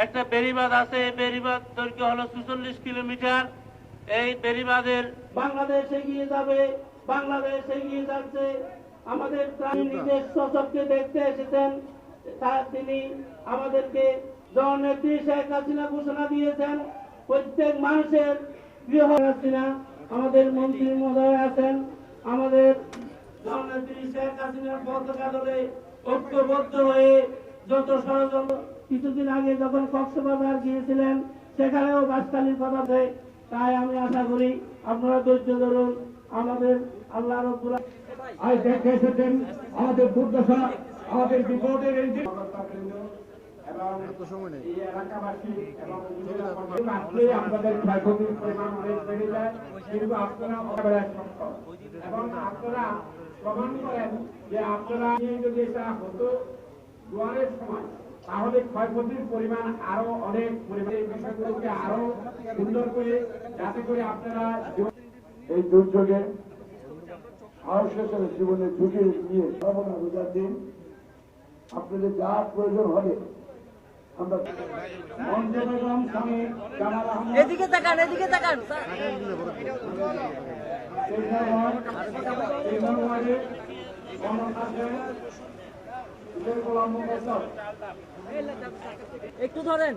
একটা বেড়িবাঁধ আছে। এই বেড়িবাঁধ দৈর্ঘ্য হলো ৪৪ কিলোমিটার। এই বেড়িবাঁধের বাংলাদেশ এগিয়ে যাবে, বাংলাদেশ এগিয়ে যাচ্ছে। আমাদের নির্দেশ সচককে দেখতে এসেছেন, তিনি আমাদেরকে জননেত্রী শেখ হাসিনা ঘোষণা দিয়েছেন প্রত্যেক মানুষের গৃহ। হাসিনা আমাদের মন্ত্রী মহোদয় আছেন, আমাদের জননেত্রী শেখ হাসিনার পতাকা ধরে ঐক্যবদ্ধ হয়ে যত ষড়যন্ত্র। কিছুদিন আগে যখন কক্সবাজার গিয়েছিলেন সেখানেও বাসকালীর কথা দেয়। তাই আমি আশা করি আপনারা ধৈর্য ধরুন। আমাদের আল্লাহ রাব্বুল আজ দেখে এসেছেন আমাদের দুর্দশা, আমাদের বিপদের এই যে আপনাদের ক্ষয়ক্ষতির পরিমাণ অনেক বেড়ে যায়, কিন্তু আপনারা এবং আপনারা প্রমাণ করেন যে আপনারা যদি এটা হতো জোয়ারের সময় তাহলে ক্ষয়ক্ষতির পরিমাণ আরো অনেক পরিমাণে বিষয়গুলোকে আরো সুন্দর করে যাতে করে আপনারা এই দুর্যোগে সাহসের সাথে জীবনের ঝুঁকি নিয়ে সর্বদা রোজার দিন আপনাদের যা প্রয়োজন হবে আমরা এদিকে তাকান, এদিকে তাকান। একটু ধরেন।